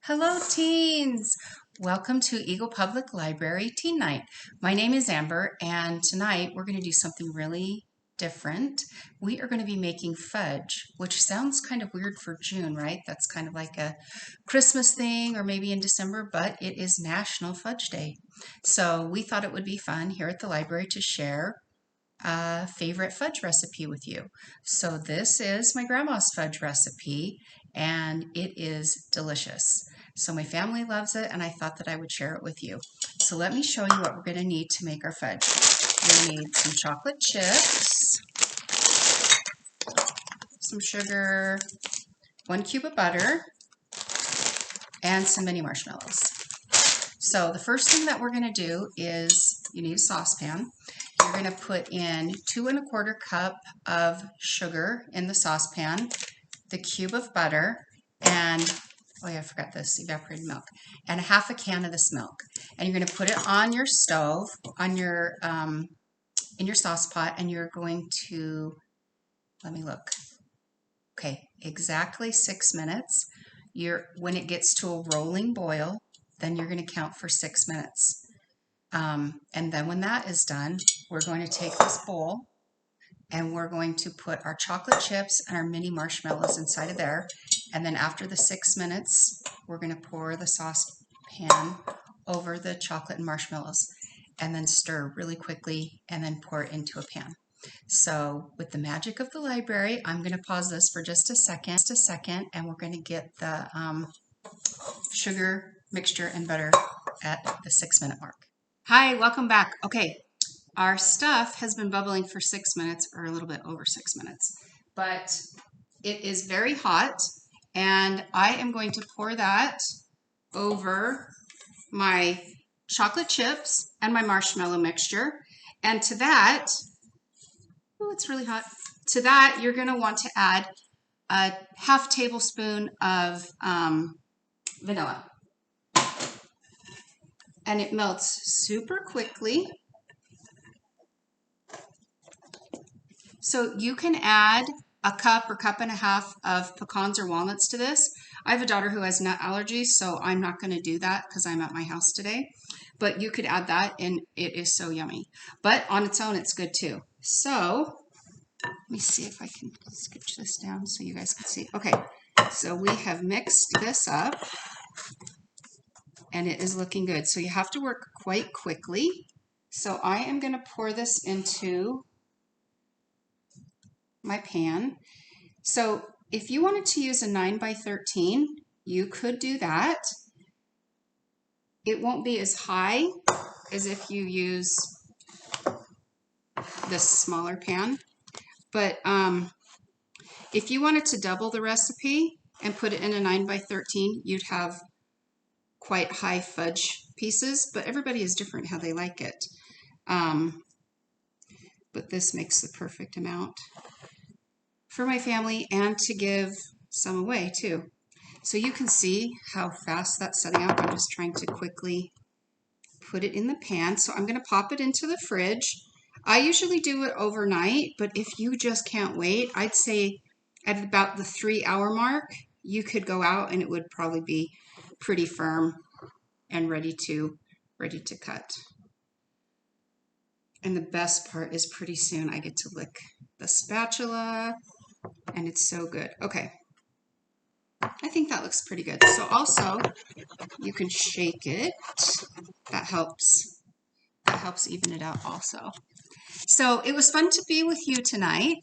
Hello, teens! Welcome to Eagle Public Library Teen Night. My name is Amber, and tonight we're going to do something really different. We are going to be making fudge, which sounds kind of weird for June, right? That's kind of like a Christmas thing, or maybe in December, but it is National Fudge Day. So we thought it would be fun here at the library to share a favorite fudge recipe with you. So this is my grandma's fudge recipe, and it is delicious. So my family loves it, and I thought that I would share it with you. So let me show you what we're going to need to make our fudge. We need some chocolate chips, some sugar, 1 cube of butter, and some mini marshmallows. So the first thing that we're going to do is you need a saucepan. You're going to put in 2 1/4 cup of sugar in the saucepan, the cube of butter, and oh yeah, I forgot this, evaporated milk, and 1/2 can of this milk. And you're going to put it on your stove, on your in your sauce pot, and you're going to, let me look. Okay, exactly 6 minutes. When it gets to a rolling boil, then you're going to count for 6 minutes. And then when that is done, we're going to take this bowl and we're going to put our chocolate chips and our mini marshmallows inside of there. And then after the 6 minutes, we're going to pour the saucepan over the chocolate and marshmallows and then stir really quickly and then pour it into a pan. So with the magic of the library, I'm going to pause this for just a second, and we're going to get the sugar mixture and butter at the 6-minute mark. Hi, welcome back. Okay, our stuff has been bubbling for 6 minutes, or a little bit over 6 minutes, but it is very hot, and I am going to pour that over my chocolate chips and my marshmallow mixture. And to that, oh, it's really hot. To that, you're going to want to add a 1/2 tablespoon of vanilla. And it melts super quickly. So you can add a cup or cup and a half of pecans or walnuts to this. I have a daughter who has nut allergies, so I'm not going to do that because I'm at my house today. But you could add that, and it is so yummy. But on its own, it's good too. So let me see if I can scooch this down so you guys can see. Okay, so we have mixed this up, and it is looking good. So you have to work quite quickly. So I am going to pour this into my pan. So if you wanted to use a 9x13, you could do that. It won't be as high as if you use this smaller pan. But if you wanted to double the recipe and put it in a 9x13, you'd have quite high fudge pieces, but everybody is different how they like it. But this makes the perfect amount for my family and to give some away too. So you can see how fast that's setting out. I'm just trying to quickly put it in the pan. So I'm going to pop it into the fridge. I usually do it overnight, but if you just can't wait, I'd say at about the 3-hour mark, you could go out and it would probably be pretty firm and ready to cut. And the best part is pretty soon I get to lick the spatula, and it's so good. Okay, I think that looks pretty good. So also, you can shake it. That helps even it out also. So it was fun to be with you tonight.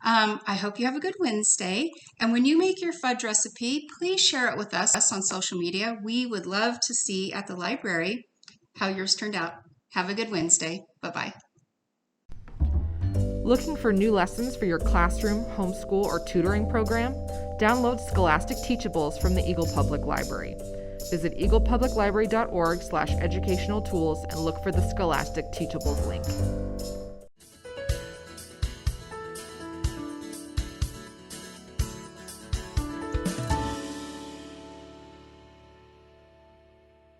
I hope you have a good Wednesday. And when you make your fudge recipe, please share it with us on social media. We would love to see at the library how yours turned out. Have a good Wednesday. Bye-bye. Looking for new lessons for your classroom, homeschool, or tutoring program? Download Scholastic Teachables from the Eagle Public Library. Visit eaglepubliclibrary.org/educational tools and look for the Scholastic Teachables link.